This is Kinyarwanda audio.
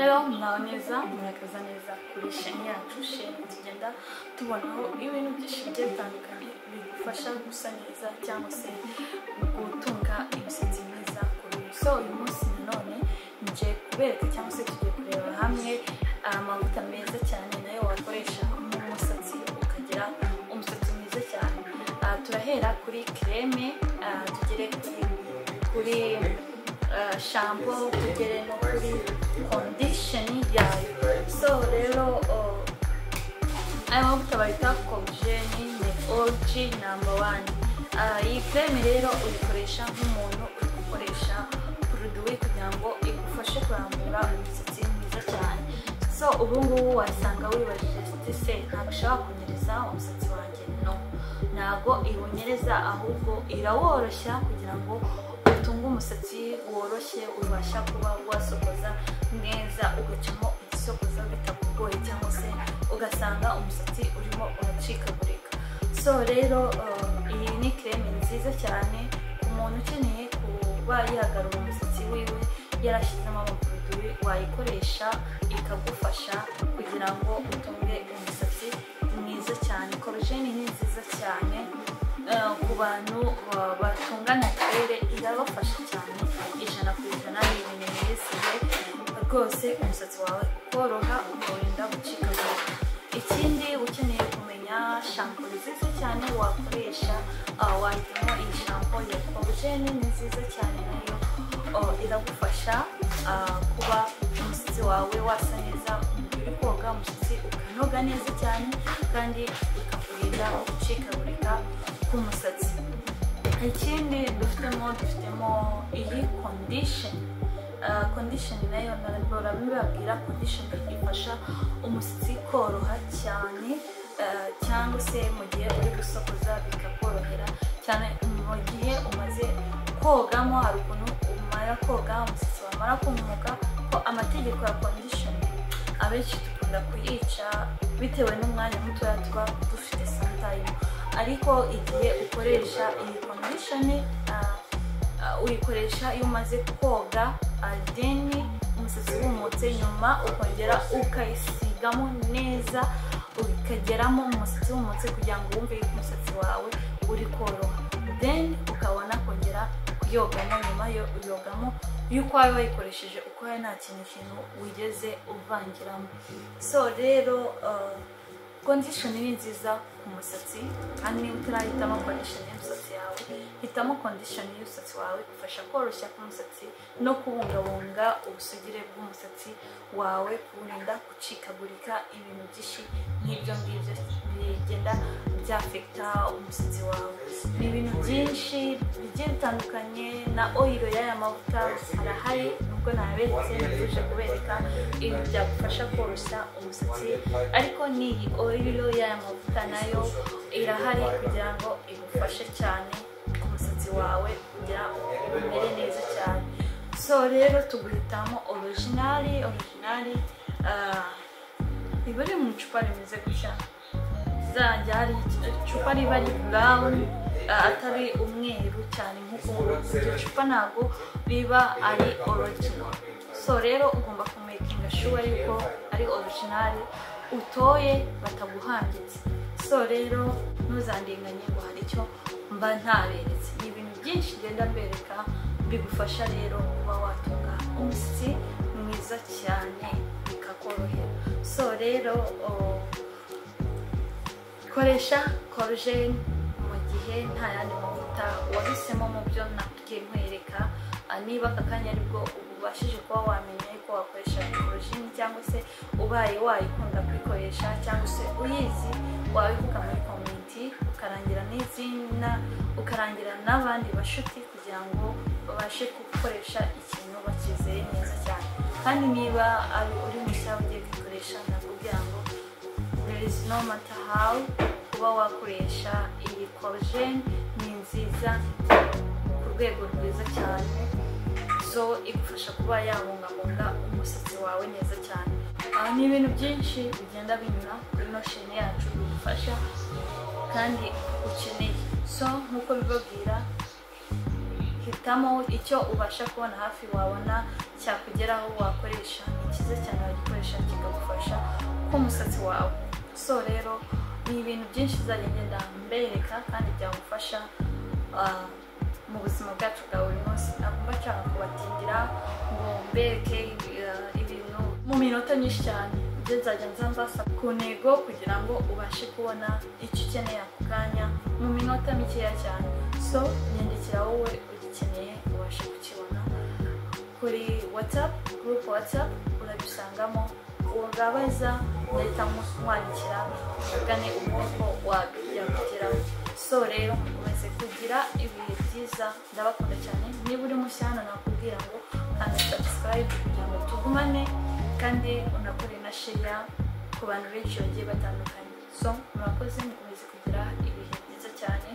Hello, mnaweza murakaza neza kuri sheni yacu tugenda tubonaho ibintu byinshi bigiye bitandukanye bigufasha gusa neza cyangwa se gutunga imisatsi myiza kuri so uyu munsi nanone nje kubereka cyangwa se tugiye kureba hamwe amavuta meza cyane nayo wakoresha mu musatsi ukagira umusatsi mwiza cyane. Turahera kuri creme, tugere kuri shampoo, tugere no kuri conditioning yayo. So rero aya mavuta bayita Collagen ni OG #1. Iyi creme rero uyikoresha nk'umuntu uri gukoresha produit kugira ngo igufashe kurambura umusatsi mwiza cyane. So ubu ngubu wasanga wibajije se ntabwo ushaka kunyereza umusatsi wanjye? No, ntabwo iwunyereza, ahubwo iraworoshya kugira ngo utunge umusatsi woroshye ubasha kuba wasokoza neza, ugacamo igisokozo bitakugoye cyangwa se ugasanga umusatsi urimo uracikagurika. So rero iyi ni creme nziza cyane ku muntu ukeneye kuba yagarura umusatsi wiwe yarashyizemo amaproduit, wayikoresha ikagufasha kugira ngo utunge umusatsi mwiza cyane. Collagen ni nziza cyane ku bantu batungana karere, irabafasha cyane 100%. Ni ibintu byizewe rwose umusatsi wawe ukoroha ukarinda gucikagurika. Ikindi ukeneye kumenya shampoo nziza cyane wakoresha, wahitamo iyi shampoo ya Collagen. ni nziza cyane nayo iragufasha kuba umusatsi wawe wasa neza, uri koga umusatsi ukanoga neza cyane kandi bikakurinda gucikagurika k'umusatsi. Ikindi dufitemo iyi condition nayo narabora bibabwira condition ifasha umusatsi koroha cyane, cyangwa se mu gihe uri gusokoza bikakorohera cyane. Mu gihe umaze kogamo hari ukuntu umara koga umusatsi wamara kumuka, ko amategeko ya condition abenshi dukunda kuyica bitewe n'umwanya mutoya tuba dufite sometime, ariko igihe ukoresha iyi condition uyikoresha iyo umaze koga, then umusatsi wumutse nyuma ukongera ukayisigamo neza, ukageramo umusatsi wumutse kugira ngo wumve yuko umusatsi wawe uri koroha, then ukabona kongera kuyogamo. Nyuma yo uyogamo yuko wawe wayikoresheje uko nta kintu wigeze uvangiramo. So rero condition ni nziza ku musatsi, kandi niba utarahitamo condition y'umusatsi yawe, hitamo condition y'umusatsi wawe ufasha koroshya k'umusatsi no kubungabunga ubusugire bw'umusatsi wawe, kurinda gucikagurika ibintu byinshi nk'ibyo ngibyo bigenda byafekta umusatsi wawe. Ni ibintu byinshi bigiye bitandukanye, na oil y'aya mavuta arahari, nubwo naberetse nifuje kubereka ibintu byagufasha koroshya umusatsi, ariko n'iyi oil y'aya mavuta nayo irahari kugira ngo igufashe cyane ku musatsi wawe kugira umere neza cyane. So rero tuguhitamo original iba iri mu icupa rimeze gutya, zajya hari icupa riba ari brown atari umweru cyane nk'uko iryo cupa ntabwo riba ari original. So rero ugomba kumakinga sure yuko ari original, utoye bataguhangitse. So rero ntuzandinganye ngo hari icyo mba ntaberetse. Ni ibintu byinshi ngenda mbereka bigufasha rero kuba watunga umusatsi mwiza cyane bikakorohera. So rero koresha Collagen mu gihe nta yandi mavuta wahisemo mu byo nagiye nkwereka. Niba aka kanya aribwo ubashije kuba wamenya ko wakoresha Collagen, cyangwa se ubaye wayikunda kwikoresha, cyangwa se uyizi wabivuga muri community, ukarangira n'izina, ukarangira n'abandi bashuti kugira ngo babashe gukoresha ikintu bakizeye neza cyane. Kandi niba ari uri mushya ugiye kwikoresha, nakubwira ngo there is no matter how kuba wakoresha iyi Collagen ni nziza ku rwego rwiza cyane. So igufasha kuba yabungabunga umusatsi wawe neza cyane. Ni ibintu byinshi bigenda binyura kuri nosheni yacu bigufasha kandi ukeneye. So nkuko bibabwira hitamo icyo ubasha kubona hafi wabona cyakugeraho wakoresha, ni cyiza cyane wagikoresha kikagufasha ku musatsi wawe. So rero ni ibintu byinshi uzajya ngenda mbereka kandi byagufasha mu buzima bwacu bwa buri munsi. Ntabwo nshaka kubatindira ngo mbereke ibintu mu minota myinshi cyane, ibyo nzajya nzasa ku ntego kugira ngo ubashe kubona icyo ukeneye ako kanya mu minota mikeya cyane. So nyandikira wowe ugikeneye ubashe kukibona kuri WhatsApp, group WhatsApp urabisangamo, ugabaza ndahita mwandikira ugane uko wabyakugeraho. So rero mukomeze kugira ibihe byiza, ndabakunda cyane. Niba uri mushya hano nakubwira ngo kanda subscribe kugira ngo tugumane, kandi unakore na share ku bantu benshi bagiye batandukanye. So murakoze, mukomeze kugira ibihe byiza cyane.